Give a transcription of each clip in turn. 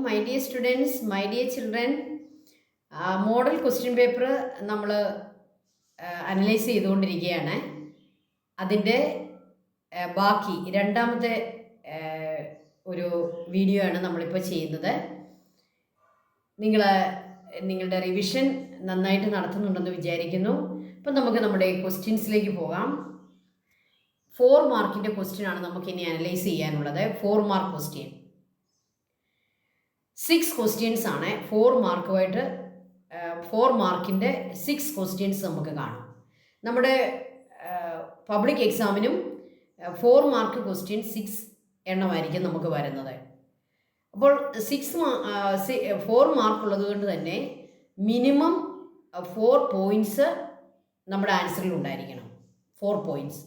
my dear students, my dear children. Model question paper നമ്മൾ analyse ചെയ്തുകൊണ്ടിരിക്കുകയാണ്. അതിൻ്റെ ബാക്കി രണ്ടാമത്തെ ഒരു വീഡിയോ ആണ് നമ്മളിപ്പോൾ ചെയ്യുന്നത്. നിങ്ങളുടെ റിവിഷൻ നന്നായിട്ട് നടത്തുന്നുണ്ടെന്ന് വിചാരിക്കുന്നു. അപ്പം നമുക്ക് നമ്മുടെ ക്വസ്റ്റ്യൻസിലേക്ക് പോകാം. 4 മാർക്കിൻ്റെ ക്വസ്റ്റ്യൻ ആണ് നമുക്കിനി അനലൈസ് ചെയ്യാനുള്ളത്. 4 മാർക്ക് ക്വസ്റ്റ്യൻ, 6 ക്വസ്റ്റ്യൻസ് ആണ്. 4 മാർക്കിൻ്റെ 6 ക്വസ്റ്റ്യൻസ് നമുക്ക് കാണാം. നമ്മുടെ പബ്ലിക് എക്സാമിനും 4 മാർക്ക് ക്വസ്റ്റ്യൻ 6 എണ്ണമായിരിക്കും നമുക്ക് വരുന്നത്. അപ്പോൾ 4 മാർക്ക് ഉള്ളത് കൊണ്ട് തന്നെ മിനിമം 4 പോയിൻറ്റ്സ് നമ്മുടെ ആൻസറിൽ ഉണ്ടായിരിക്കണം. 4 പോയിൻറ്റ്സ്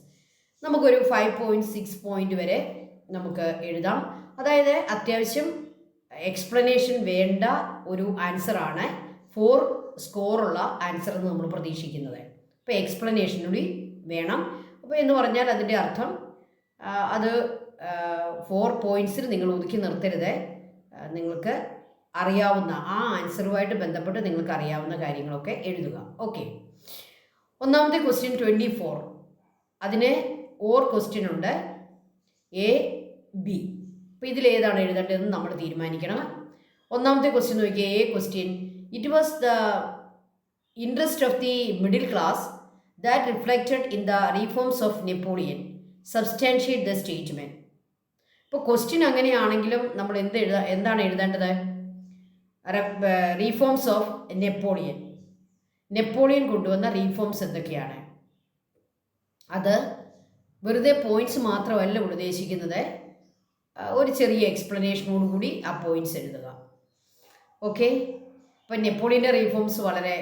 നമുക്കൊരു 5.6 പോയിൻ്റ് വരെ നമുക്ക് എഴുതാം. അതായത് അത്യാവശ്യം എക്സ്പ്ലനേഷൻ വേണ്ട ഒരു ആൻസറാണ് 4 സ്കോറുള്ള ആൻസർ എന്ന് നമ്മൾ പ്രതീക്ഷിക്കുന്നത്. അപ്പോൾ എക്സ്പ്ലനേഷൻ കൂടി വേണം. അപ്പോൾ എന്ന് പറഞ്ഞാൽ അതിൻ്റെ അർത്ഥം അത് 4 പോയിൻറ്റ്സിൽ നിങ്ങൾ ഒതുക്കി നിർത്തരുത്. നിങ്ങൾക്ക് അറിയാവുന്ന ആ ആൻസറുമായിട്ട് ബന്ധപ്പെട്ട് നിങ്ങൾക്ക് അറിയാവുന്ന കാര്യങ്ങളൊക്കെ എഴുതുക. ഓക്കെ, ഒന്നാമത്തെ ക്വസ്റ്റ്യൻ 24. അതിന് ഓർ ക്വസ്റ്റ്യൻ ഉണ്ട്, എ ബി. അപ്പോൾ ഇതിലേതാണ് എഴുതേണ്ടതെന്ന് നമ്മൾ തീരുമാനിക്കണം. ഒന്നാമത്തെ ക്വസ്റ്റ്യൻ നോക്കിയാൽ A question, it was the interest of the middle class that reflected in the reforms of Napoleon substantiate the statement. ഇപ്പോൾ ക്വസ്റ്റ്യൻ അങ്ങനെയാണെങ്കിലും നമ്മൾ എന്താണ് എഴുതേണ്ടത്? റീഫോംസ് ഓഫ് നെപ്പോളിയൻ കൊണ്ടുവന്ന റീഫോംസ് എന്തൊക്കെയാണ്? അത് വെറുതെ പോയിൻറ്റ്സ് മാത്രമല്ല ഉദ്ദേശിക്കുന്നത്, ഒരു ചെറിയ എക്സ്പ്ലനേഷനോട് കൂടി ആ പോയിൻറ്റ്സ് എഴുതുക. ഓക്കെ, ഇപ്പം നെപ്പോളിയൻ്റെ റീഫോംസ് വളരെ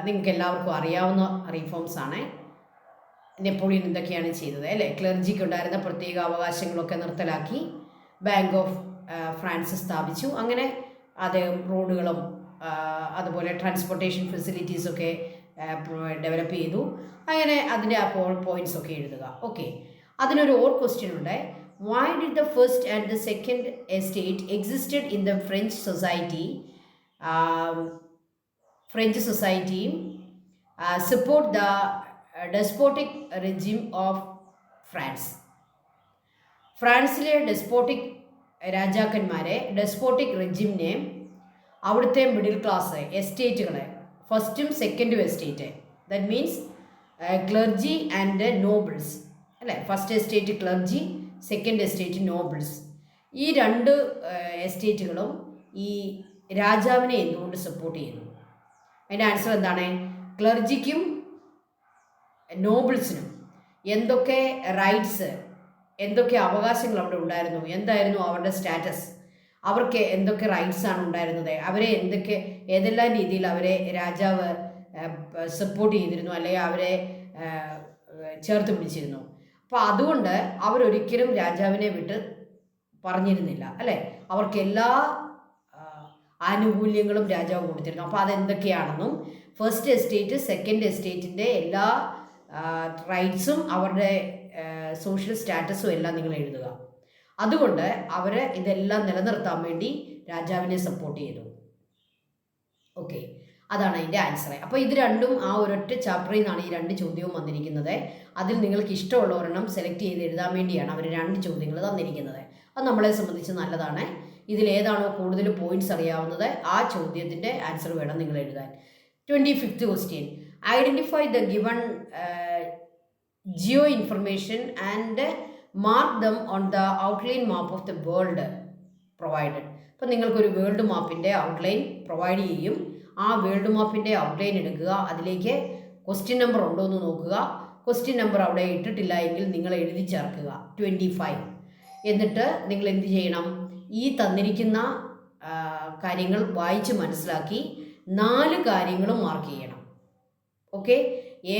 നിങ്ങൾക്ക് എല്ലാവർക്കും അറിയാവുന്ന റീഫോംസ് ആണ്. നെപ്പോളിയൻ എന്തൊക്കെയാണ് ചെയ്തത് അല്ലേ? ക്ലർജിക്ക് ഉണ്ടായിരുന്ന പ്രത്യേക അവകാശങ്ങളൊക്കെ നിർത്തലാക്കി, ബാങ്ക് ഓഫ് ഫ്രാൻസ് സ്ഥാപിച്ചു. അങ്ങനെ അദ്ദേഹം റോഡുകളും അതുപോലെ ട്രാൻസ്പോർട്ടേഷൻ ഫെസിലിറ്റീസൊക്കെ ഡെവലപ്പ് ചെയ്തു. അങ്ങനെ അതിൻ്റെ ആ പോയിൻറ്റ്സ് ഒക്കെ എഴുതുക. ഓക്കെ, അതിനൊരു ഓർ ക്വസ്റ്റ്യൻ ഉണ്ട്. Why did the first and the second estate existed in the French society? Support the despotic regime of France. ഫ്രാൻസിലെ ഡെസ്പോട്ടിക് രാജാക്കന്മാരെ, ഡെസ്പോട്ടിക് റെജിമിനെ അവിടുത്തെ മിഡിൽ ക്ലാസ് എസ്റ്റേറ്റുകളെ, ഫസ്റ്റും സെക്കൻഡും estate, that means clergy and nobles അല്ലേ? First estate clergy, second estate nobles. ഈ 2 എസ്റ്റേറ്റുകളും ഈ രാജാവിനെ എന്തുകൊണ്ട് സപ്പോർട്ട് ചെയ്യുന്നു? അതിൻ്റെ ആൻസർ എന്താണ്? ക്ലർജിക്കും നോബിൾസിനും എന്തൊക്കെ റൈറ്റ്സ്, എന്തൊക്കെ അവകാശങ്ങൾ അവിടെ ഉണ്ടായിരുന്നു, എന്തായിരുന്നു അവരുടെ സ്റ്റാറ്റസ്, അവർക്ക് എന്തൊക്കെ റൈറ്റ്സാണ് ഉണ്ടായിരുന്നത്, അവരെ ഏതെല്ലാം രീതിയിൽ അവരെ രാജാവ് സപ്പോർട്ട് ചെയ്തിരുന്നു, അല്ലെങ്കിൽ അവരെ ചേർത്ത് പിടിച്ചിരുന്നു. അപ്പോൾ അതുകൊണ്ട് അവരൊരിക്കലും രാജാവിനെ വിട്ട് പറഞ്ഞിരുന്നില്ല അല്ലേ? അവർക്ക് എല്ലാ ആനുകൂല്യങ്ങളും രാജാവ് കൊടുത്തിരുന്നു. അപ്പോൾ അതെന്തൊക്കെയാണെന്നും ഫസ്റ്റ് എസ്റ്റേറ്റ് സെക്കൻഡ് എസ്റ്റേറ്റിൻ്റെ എല്ലാ റൈറ്റ്സും അവരുടെ സോഷ്യൽ സ്റ്റാറ്റസും എല്ലാം നിങ്ങൾ എഴുതുക. അതുകൊണ്ട് അവർ ഇതെല്ലാം നിലനിർത്താൻ വേണ്ടി രാജാവിനെ സപ്പോർട്ട് ചെയ്തു. ഓക്കെ, അതാണ് അതിൻ്റെ ആൻസർ. അപ്പോൾ ഇത് രണ്ടും ആ ഒരൊറ്റ ചാപ്റ്ററിൽ നിന്നാണ് ഈ 2 ചോദ്യവും വന്നിരിക്കുന്നത്. അതിൽ നിങ്ങൾക്ക് ഇഷ്ടമുള്ള ഒരെണ്ണം സെലക്ട് ചെയ്ത് എഴുതാൻ വേണ്ടിയാണ് അവർ 2 ചോദ്യങ്ങൾ തന്നിരിക്കുന്നത്. അത് നമ്മളെ സംബന്ധിച്ച് നല്ലതാണ്. ഇതിലേതാണോ കൂടുതൽ പോയിൻറ്റ്സ് അറിയാവുന്നത് ആ ചോദ്യത്തിൻ്റെ ആൻസർ വേണം നിങ്ങൾ എഴുതാൻ. 25th question, identify the given geo information and mark them on the outline map of the world provided. അപ്പോൾ നിങ്ങൾക്കൊരു വേൾഡ് മാപ്പിൻ്റെ ഔട്ട്ലൈൻ പ്രൊവൈഡ് ചെയ്യും. ആ വേൾഡ് മാപ്പിൻ്റെ ഔട്ട്ലൈൻ എടുക്കുക, അതിലേക്ക് ക്വസ്റ്റ്യൻ നമ്പർ ഉണ്ടോ എന്ന് നോക്കുക. ക്വസ്റ്റ്യൻ നമ്പർ അവിടെ ഇട്ടിട്ടില്ല എങ്കിൽ നിങ്ങൾ എഴുതി ചേർക്കുക 25. എന്നിട്ട് നിങ്ങൾ എന്ത് ചെയ്യണം? ഈ തന്നിരിക്കുന്ന കാര്യങ്ങൾ വായിച്ച് മനസ്സിലാക്കി 4 കാര്യങ്ങളും മാർക്ക് ചെയ്യണം. ഓക്കെ,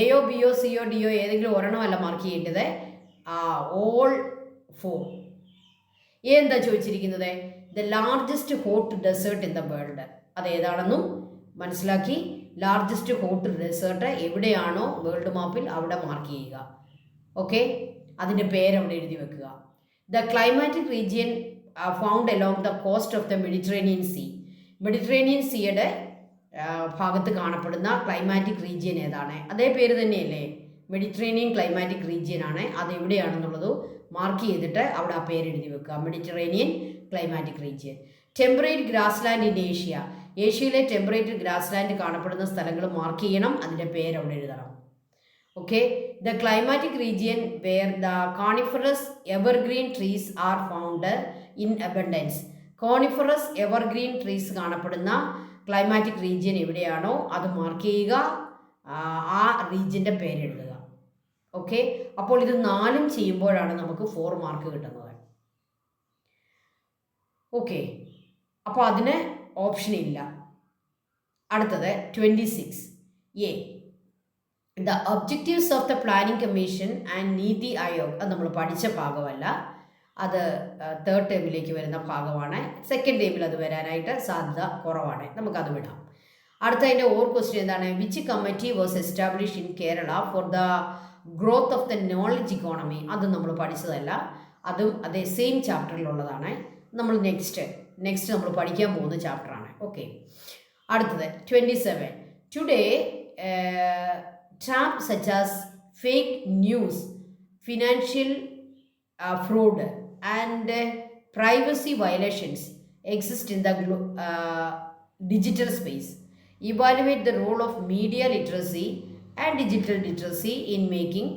എയോ ബിയോ സിയോ ഡിയോ ഏതെങ്കിലും ഒരെണ്ണമല്ല മാർക്ക് ചെയ്യേണ്ടത്, ഓൾ 4. എന്താ ചോദിച്ചിരിക്കുന്നത്? The largest hot desert in the world, അതേതാണെന്നും മനസ്സിലാക്കി ലാർജസ്റ്റ് ഹോട്ട് ഡെസേർട്ട് എവിടെയാണോ വേൾഡ് മാപ്പിൽ അവിടെ മാർക്ക് ചെയ്യുക. ഓക്കെ, അതിൻ്റെ പേരവിടെ എഴുതി വെക്കുക. The climatic region found along the coast of the Mediterranean sea. Mediterranean സീയുടെ ഭാഗത്ത് കാണപ്പെടുന്ന ക്ലൈമാറ്റിക് റീജിയൻ ഏതാണ്? അതേ പേര് തന്നെയല്ലേ, മെഡിറ്ററേനിയൻ ക്ലൈമാറ്റിക് റീജിയൻ ആണ്. അത് എവിടെയാണെന്നുള്ളത് മാർക്ക് ചെയ്തിട്ട് അവിടെ ആ പേര് എഴുതി വെക്കുക, Mediterranean climatic region. Temperate grassland in Asia. ഏഷ്യയിലെ ടെമ്പറേറ്റ് ഗ്രാസ്ലാൻഡ് കാണപ്പെടുന്ന സ്ഥലങ്ങൾ മാർക്ക് ചെയ്യണം, അതിൻ്റെ പേര് അവിടെ എഴുതണം. Okay, the climatic region where the coniferous evergreen trees are found in abundance. Coniferous evergreen trees കാണപ്പെടുന്ന ക്ലൈമാറ്റിക് റീജിയൻ എവിടെയാണോ അത് മാർക്ക് ചെയ്യുക, ആ റീജിയൻ്റെ പേരെഴുതുക. ഓക്കെ, അപ്പോൾ ഇത് 4 ചെയ്യുമ്പോഴാണ് നമുക്ക് 4 മാർക്ക് കിട്ടുന്നത്. ഓക്കെ, അപ്പോൾ അതിന് ഓപ്ഷൻ ഇല്ല. അടുത്തത് 26 A, the objectives of the planning commission and NITI Aayog. അത് നമ്മൾ പഠിച്ച ഭാഗമല്ല, അത് 3rd ടേമിലേക്ക് വരുന്ന ഭാഗമാണ്. 2nd ടേമിൽ അത് വരാനായിട്ട് സാധ്യത കുറവാണ്, നമുക്കത് വിടാം. അടുത്തതിൻ്റെ ക്വസ്റ്റ്യൻ എന്താണ്? Which committee was establish in Kerala for the growth of the knowledge economy. അത് നമ്മൾ പഠിച്ചതല്ല, അതും അതേ സെയിം ചാപ്റ്ററിലുള്ളതാണ്. നമ്മൾ നെക്സ്റ്റ് നമ്മൾ പഠിക്കാൻ പോകുന്ന ചാപ്റ്ററാണ്. ഓക്കെ, അടുത്തത് 27. Today trap such as fake news, financial fraud and privacy violations exist in the digital space. Evaluate the role of media literacy and digital literacy in making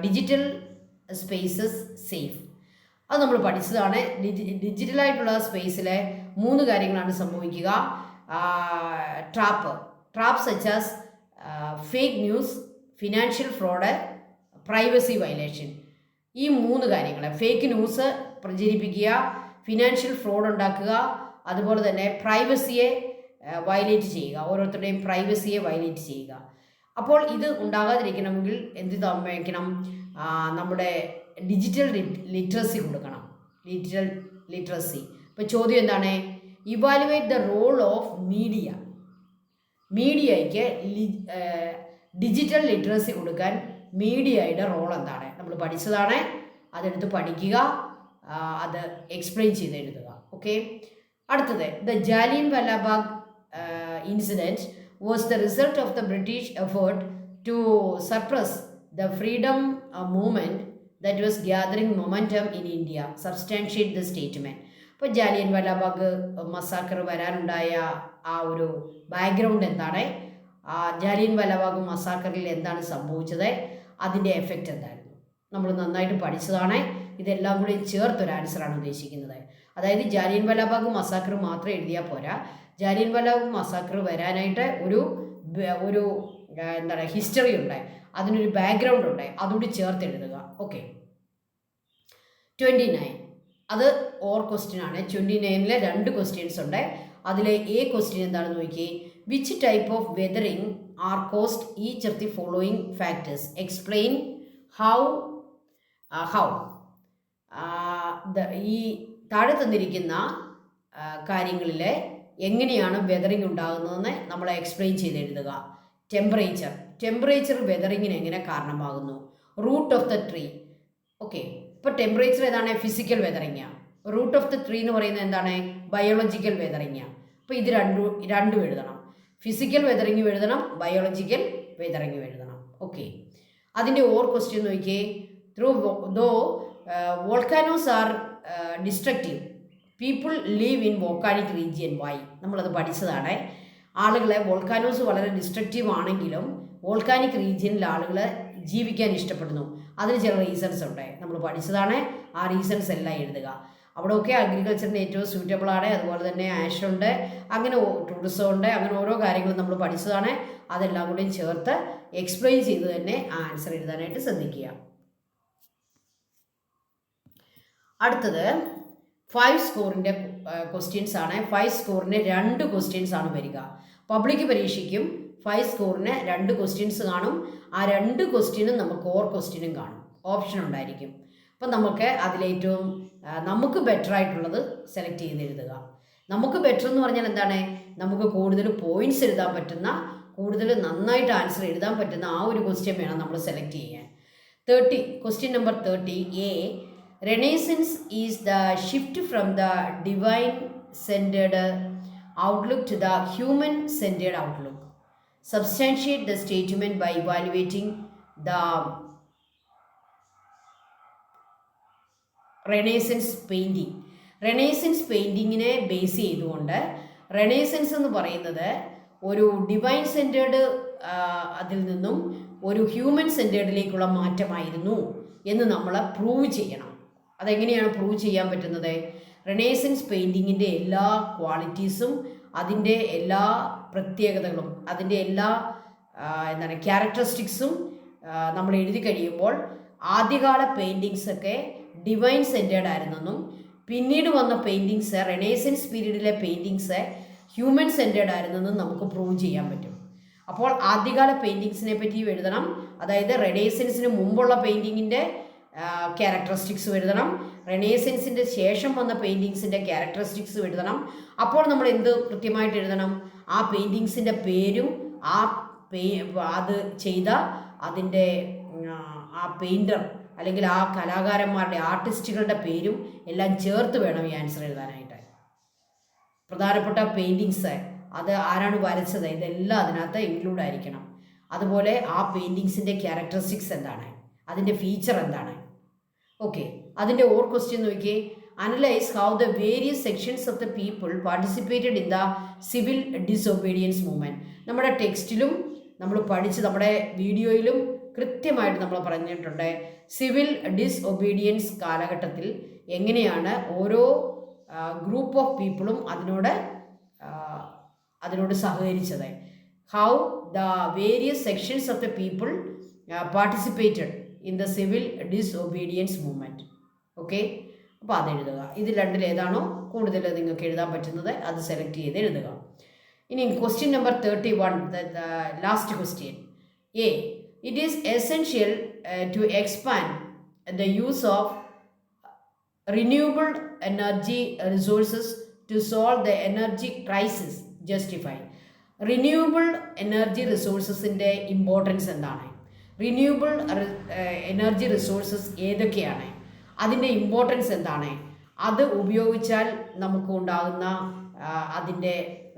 digital spaces safe. അത് നമ്മൾ പഠിച്ചതാണ്. ഡിജിറ്റലായിട്ടുള്ള സ്പേസിലെ 3 കാര്യങ്ങളാണ് സംഭവിക്കുക. Trap such as fake news, financial fraud, privacy violation. ഈ 3 കാര്യങ്ങൾ, fake news പ്രചരിപ്പിക്കുക, financial fraud ഉണ്ടാക്കുക, അതുപോലെ തന്നെ പ്രൈവസിയെ വയലേറ്റ് ചെയ്യുക, ഓരോരുത്തരുടെയും പ്രൈവസിയെ വയലേറ്റ് ചെയ്യുക. അപ്പോൾ ഇത് ഉണ്ടാകാതിരിക്കണമെങ്കിൽ എന്ത് വയ്ക്കണം? നമ്മുടെ ഡിജിറ്റൽ ലിറ്ററസി കൊടുക്കണം, ഡിജിറ്റൽ ലിറ്ററസി. ഇപ്പോൾ ചോദ്യം എന്താണ്? ഇവാലുവേറ്റ് ദ റോൾ ഓഫ് മീഡിയയ്ക്ക് ഡിജിറ്റൽ ലിറ്ററസി കൊടുക്കാൻ മീഡിയയുടെ റോൾ എന്താണ്? നമ്മൾ പഠിച്ചതാണ്, അതെടുത്ത് പഠിക്കുക, അത് എക്സ്പ്ലെയിൻ ചെയ്ത് എഴുതുക. ഓക്കെ, അടുത്തത് the Jallian Walabagh incident was the result of the British effort to suppress the freedom movement that was gathering momentum in India. Substantiate the statement. ഇപ്പോൾ ജാലിയൻ വാലാബാഗ് മസാക്കർ വരാനുണ്ടായ ആ ഒരു ബാക്ക്ഗ്രൗണ്ട് എന്താണ്? ജാലിയൻ വാലാബാഗ് മസാക്കറിൽ എന്താണ് സംഭവിച്ചത്? അതിൻ്റെ എഫക്റ്റ് എന്തായിരുന്നു? നമ്മൾ നന്നായിട്ട് പഠിച്ചതാണ്. ഇതെല്ലാം കൂടി ചേർത്തൊരു ആൻസറാണ് ഉദ്ദേശിക്കുന്നത്. അതായത് ജാലിയൻ വാലാബാഗ് മസാക്കർ മാത്രം എഴുതിയാൽ പോരാ, ജാലിയൻ വാലാബാഗ് മസാക്കർ വരാനായിട്ട് ഒരു എന്താണ് ഹിസ്റ്ററി ഉണ്ട്, അതിനൊരു ബാക്ക്ഗ്രൗണ്ട് ഉണ്ട്, അതുകൂടി ചേർത്ത് എഴുതുക. ഓക്കെ, 29 അത് ക്വസ്റ്റ്യൻ ആണ്. 29-ലെ 2 ക്വസ്റ്റ്യൻസ് ഉണ്ട്. അതിലെ ക്വസ്റ്റ്യൻ എന്താണെന്ന് നോക്കി. Which type of weathering are caused each of the following factors? Explain how ഈ താഴെ തന്നിരിക്കുന്ന കാര്യങ്ങളിൽ എങ്ങനെയാണ് വെതറിങ് ഉണ്ടാകുന്നതെന്ന് നമ്മൾ എക്സ്പ്ലെയിൻ ചെയ്ത് എഴുതുക. ടെമ്പറേച്ചർ വെതറിങ്ങിന് എങ്ങനെ കാരണമാകുന്നു? Root of the tree. Okay, ഇപ്പോൾ ടെമ്പറേച്ചർ ഏതാണ്? ഫിസിക്കൽ വെതറിങ്ങാണ്. റൂട്ട് ഓഫ് ദ ട്രീ എന്ന് പറയുന്നത് എന്താണ്? ബയോളജിക്കൽ വെതറിങ്ങാണ്. അപ്പോൾ ഇത് രണ്ടും എഴുതണം. ഫിസിക്കൽ വെതറിങ് എഴുതണം, ബയോളജിക്കൽ വെതറിങ് എഴുതണം. ഓക്കെ, അതിൻ്റെ ക്വസ്റ്റ്യൻ നോക്കിയേ. Though volcanoes are destructive, people live in volcanic region. Why? നമ്മളത് പഠിച്ചതാണ്. ആളുകളെ വോൾക്കാനോസ് വളരെ ഡിസ്ട്രക്റ്റീവ് ആണെങ്കിലും വോൾക്കാനിക് റീജിയനിൽ ആളുകൾ ജീവിക്കാൻ ഇഷ്ടപ്പെടുന്നു. അതിന് ചില റീസൺസ് ഉണ്ട്, നമ്മൾ പഠിച്ചതാണ്. ആ റീസൺസ് എല്ലാം എഴുതുക. അവിടെയൊക്കെ അഗ്രികൾച്ചറിന് ഏറ്റവും സ്യൂറ്റബിൾ ആണ്. അതുപോലെ തന്നെ ആഷ് ഉണ്ട്, അങ്ങനെ ടൂറിസം ഉണ്ട്, അങ്ങനെ ഓരോ കാര്യങ്ങളും നമ്മൾ പഠിച്ചതാണ്. അതെല്ലാം കൂടി ചേർത്ത് എക്സ്പ്ലെയിൻ ചെയ്ത് തന്നെ ആ ആൻസർ എഴുതാനായിട്ട് ശ്രദ്ധിക്കുക. അടുത്തത് 5 സ്കോറിൻ്റെ ക്വസ്റ്റ്യൻസ് ആണ്. 5 സ്കോറിന് 2 ക്വസ്റ്റ്യൻസ് ആണ് വരിക. പബ്ലിക് പരീക്ഷയ്ക്കും 5 സ്കോറിന് 2 ക്വസ്റ്റ്യൻസ് കാണും. ആ 2 ക്വസ്റ്റ്യനും നമുക്ക് ക്വസ്റ്റ്യനും കാണും, ഓപ്ഷൻ ഉണ്ടായിരിക്കും. അപ്പം നമുക്ക് അതിലേറ്റവും നമുക്ക് ബെറ്റർ ആയിട്ടുള്ളത് സെലക്ട് ചെയ്ത് എഴുതുക. നമുക്ക് ബെറ്റർ എന്ന് പറഞ്ഞാൽ എന്താണ്? നമുക്ക് കൂടുതൽ പോയിൻറ്റ്സ് എഴുതാൻ പറ്റുന്ന, കൂടുതൽ നന്നായിട്ട് ആൻസർ എഴുതാൻ പറ്റുന്ന ആ ഒരു ക്വസ്റ്റ്യൻ വേണം നമ്മൾ സെലക്ട് ചെയ്യാൻ. Question number 30 A, Renaissance is the shift from the divine-centered outlook to the human-centered outlook. Substantiate the statement by evaluating the Renaissance painting. Renaissance പെയിൻറ്റിങ്ങിനെ ബേസ് ചെയ്തുകൊണ്ട് റെനേസൻസ് എന്ന് പറയുന്നത് ഒരു ഡിവൈൻ സെൻറ്റേർഡ് അതിൽ നിന്നും ഒരു ഹ്യൂമൻ സെൻറ്റേർഡിലേക്കുള്ള മാറ്റമായിരുന്നു എന്ന് നമ്മൾ പ്രൂവ് ചെയ്യണം. അതെങ്ങനെയാണ് പ്രൂവ് ചെയ്യാൻ പറ്റുന്നത്? റെനേസൻസ് പെയിൻറ്റിങ്ങിൻ്റെ എല്ലാ ക്വാളിറ്റീസും അതിൻ്റെ എല്ലാ പ്രത്യേകതകളും അതിൻ്റെ എല്ലാ ക്യാരക്ടറിസ്റ്റിക്സും നമ്മൾ എഴുതി കഴിയുമ്പോൾ ആദ്യകാല പെയിൻറ്റിങ്സൊക്കെ ഡിവൈൻ സെൻറ്റേർഡ് ആയിരുന്നെന്നും പിന്നീട് വന്ന പെയിൻറ്റിങ്സ് റെനേസൻസ് പീരീഡിലെ പെയിൻറ്റിങ്സ് ഹ്യൂമൻ സെൻറ്റേർഡ് ആയിരുന്നെന്നും നമുക്ക് പ്രൂവ് ചെയ്യാൻ പറ്റും. അപ്പോൾ ആദ്യകാല പെയിൻറ്റിങ്സിനെ പറ്റിയും എഴുതണം, അതായത് റെനേസൻസിന് മുമ്പുള്ള പെയിൻറ്റിങ്ങിൻ്റെ ക്യാരക്ടറിസ്റ്റിക്സും എഴുതണം, റെനേസൻസിൻ്റെ ശേഷം വന്ന പെയിൻറ്റിങ്സിൻ്റെ ക്യാരക്ടറിസ്റ്റിക്സും എഴുതണം. അപ്പോൾ നമ്മൾ എന്ത് കൃത്യമായിട്ട് എഴുതണം? ആ പെയിൻറ്റിങ്സിൻ്റെ പേരും അത് ചെയ്ത അതിൻ്റെ ആ പെയിൻറ്റർ അല്ലെങ്കിൽ ആ കലാകാരന്മാരുടെ ആർട്ടിസ്റ്റുകളുടെ പേരും എല്ലാം ചേർത്ത് വേണം ഈ ആൻസർ എഴുതാനായിട്ട്. പ്രധാനപ്പെട്ട പെയിൻറ്റിങ്സ് അത് ആരാണ് വരച്ചത് ഇതെല്ലാം അതിനകത്ത് ഇൻക്ലൂഡ് ആയിരിക്കണം. അതുപോലെ ആ പെയിൻറ്റിങ്സിൻ്റെ ക്യാരക്ടറിസ്റ്റിക്സ് എന്താണ്, അതിൻ്റെ ഫീച്ചർ എന്താണ്. ഓക്കെ, അതിൻ്റെ ഓർ ക്വസ്റ്റ്യൻ നോക്കിയേ. Analyse how the various sections of the people participated in the civil disobedience movement. നമ്മുടെ ടെക്സ്റ്റിലും നമ്മൾ പഠിച്ച് നമ്മുടെ വീഡിയോയിലും കൃത്യമായിട്ട് നമ്മൾ പറഞ്ഞിട്ടുണ്ട് സിവിൽ ഡിസൊബീഡിയൻസ് കാലഘട്ടത്തിൽ എങ്ങനെയാണ് ഓരോ ഗ്രൂപ്പ് ഓഫ് പീപ്പിളും അതിനോട് സഹകരിച്ചത്. How the various sections of the people participated in the civil disobedience movement. Okay, അപ്പോൾ അതെഴുതുക. ഇത് രണ്ടിൽ ഏതാണോ കൂടുതൽ നിങ്ങൾക്ക് എഴുതാൻ പറ്റുന്നത് അത് സെലക്ട് ചെയ്ത് എഴുതുക. ഇനി question number 31, last question. A, it is essential to expand the use of renewable energy resources to solve the energy crisis. Justify. Renewable energy resourcesന്റെ ഇമ്പോർട്ടൻസ് എന്താണ്? റിന്യൂവബിൾ എനർജി റിസോഴ്സസ് ഏതൊക്കെയാണ്? അതിൻ്റെ ഇമ്പോർട്ടൻസ് എന്താണ്? അത് ഉപയോഗിച്ചാൽ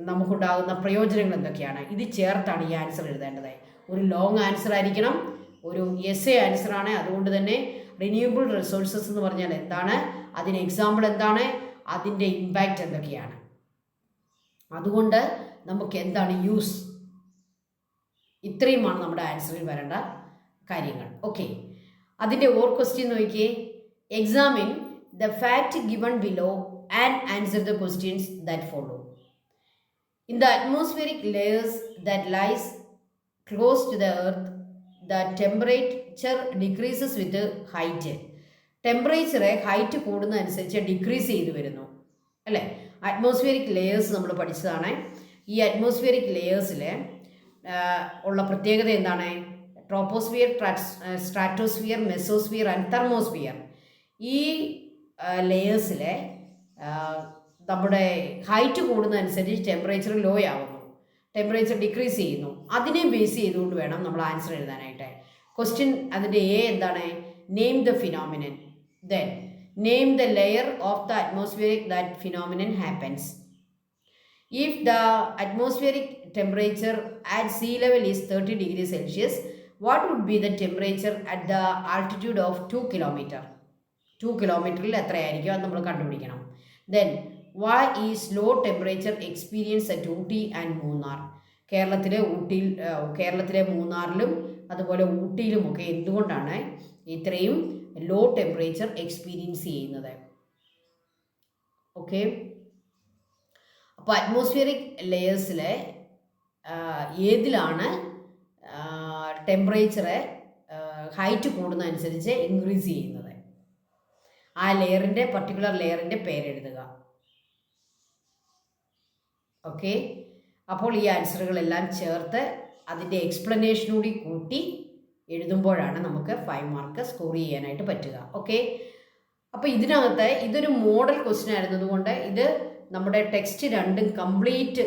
നമുക്കുണ്ടാകുന്ന പ്രയോജനങ്ങൾ എന്തൊക്കെയാണ്? ഇത് ചേർത്താണ് ഈ ആൻസർ എഴുതേണ്ടത്. ഒരു ലോങ് ആൻസർ ആയിരിക്കണം, ഒരു എസ്സേ ആൻസറാണ്. അതുകൊണ്ട് തന്നെ റിന്യൂവബിൾ റിസോഴ്സസ് എന്ന് പറഞ്ഞാൽ എന്താണ്, അതിന് എക്സാമ്പിൾ എന്താണ്, അതിൻ്റെ ഇമ്പാക്റ്റ് എന്തൊക്കെയാണ്, അതുകൊണ്ട് നമുക്ക് എന്താണ് യൂസ്, ഇത്രയുമാണ് നമ്മുടെ ആൻസറിൽ വരേണ്ട കാര്യങ്ങൾ. ഓക്കെ, അതിൻ്റെ ഓർ ക്വസ്റ്റ്യൻ നോക്കിയേ. Examine the fact given below and answer the questions that follow. In the atmospheric layers that lies close to the earth, the temperature decreases with height. ടെമ്പറേച്ചറെ ഹൈറ്റ് കൂടുന്നതനുസരിച്ച് decrease ചെയ്ത് വരുന്നു അല്ലേ? Atmospheric layers നമ്മൾ പഠിച്ചതാണ്. ഈ atmospheric ലെയേഴ്സിൽ ഉള്ള പ്രത്യേകത എന്താണ്? Troposphere, stratosphere, mesosphere and thermosphere. ഈ ലെയേഴ്സിലെ നമ്മുടെ ഹൈറ്റ് കൂടുന്നതനുസരിച്ച് ടെമ്പറേച്ചർ ലോ ആവുന്നു, ടെമ്പറേച്ചർ ഡിക്രീസ് ചെയ്യുന്നു. അതിനെ ബേസ് ചെയ്തുകൊണ്ട് വേണം നമ്മൾ ആൻസർ എഴുതാനായിട്ട്. ക്വസ്റ്റ്യൻ അതിൻ്റെ എ എന്താണ്? Name the phenomenon. Then name the layer of the atmospheric that phenomenon happens. If the atmospheric temperature at sea level is 30 degrees Celsius, what would be the temperature at the altitude of 2 kilometer? 2 kilometerൽ എത്രയായിരിക്കും അത് നമ്മൾ കണ്ടുപിടിക്കണം. ദെൻ why is low temperature experience at Ooty and Munnar? കേരളത്തിലെ മൂന്നാറിലും അതുപോലെ ഊട്ടിയിലുമൊക്കെ എന്തുകൊണ്ടാണ് ഇത്രയും ലോ ടെമ്പറേച്ചർ എക്സ്പീരിയൻസ് ചെയ്യുന്നത്? ഓക്കെ, അപ്പോൾ അറ്റ്മോസ്ഫിയറിക് ലെയേഴ്സിലെ ഏതിലാണ് ടെമ്പറേച്ചറെ ഹൈറ്റ് കൂടുന്നതനുസരിച്ച് ഇൻക്രീസ് ചെയ്യുന്നത്? ആ ലെയറിൻ്റെ പർട്ടിക്കുലർ ലെയറിൻ്റെ പേരെഴുതുക. ഓക്കെ, അപ്പോൾ ഈ ആൻസറുകളെല്ലാം ചേർത്ത് അതിൻ്റെ എക്സ്പ്ലനേഷൻ കൂടി കൂട്ടി എഴുതുമ്പോഴാണ് നമുക്ക് 5 മാർക്ക് സ്കോർ ചെയ്യാനായിട്ട് പറ്റുക. ഓക്കെ, അപ്പോൾ ഇതിനകത്ത് ഇതൊരു മോഡൽ ക്വസ്റ്റ്യൻ ആയിരുന്നതുകൊണ്ട് ഇത് നമ്മുടെ ടെക്സ്റ്റ് രണ്ടും കംപ്ലീറ്റ്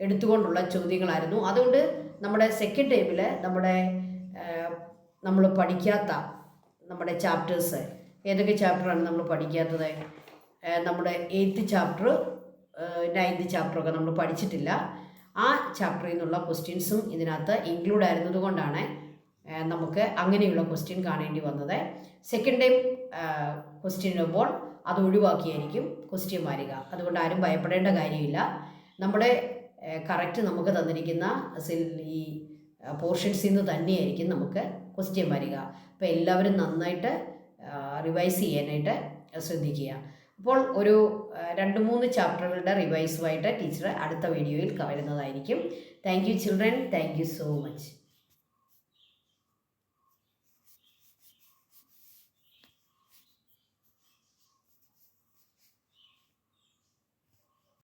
എടുത്തുകൊണ്ടുള്ള ചോദ്യങ്ങളായിരുന്നു. അതുകൊണ്ട് നമ്മുടെ സെക്കൻഡ് ടൈമിൽ നമ്മൾ പഠിക്കാത്ത നമ്മുടെ ചാപ്റ്റേഴ്സ് ഏതൊക്കെ ചാപ്റ്ററാണ് നമ്മൾ പഠിക്കാത്തത്? നമ്മുടെ 8th ചാപ്റ്റർ 9th ചാപ്റ്ററൊക്കെ നമ്മൾ പഠിച്ചിട്ടില്ല. ആ ചാപ്റ്ററിൽ നിന്നുള്ള ക്വസ്റ്റ്യൻസും ഇതിനകത്ത് ഇൻക്ലൂഡ് ആയിരുന്നത് കൊണ്ടാണ് നമുക്ക് അങ്ങനെയുള്ള ക്വസ്റ്റ്യൻ കാണേണ്ടി വന്നത്. സെക്കൻഡ് ടൈം ക്വസ്റ്റ്യൻ ഇടുമ്പോൾ അത് ഒഴിവാക്കിയായിരിക്കും ക്വസ്റ്റ്യൻ വരിക. അതുകൊണ്ട് ആരും ഭയപ്പെടേണ്ട കാര്യമില്ല. നമ്മുടെ കറക്റ്റ് നമുക്ക് തന്നിരിക്കുന്ന ഈ പോർഷൻസിൽ നിന്ന് തന്നെയായിരിക്കും നമുക്ക് ക്വസ്റ്റ്യൻ വരിക. അപ്പോൾ എല്ലാവരും നന്നായിട്ട് റിവൈസ് ചെയ്യാനായിട്ട് ശ്രദ്ധിക്കുക. അപ്പോൾ ഒരു 2-3 ചാപ്റ്ററുകളുടെ റിവൈസുമായിട്ട് ടീച്ചർ അടുത്ത വീഡിയോയിൽ വരുന്നതായിരിക്കും. Thank you children. Thank you so much.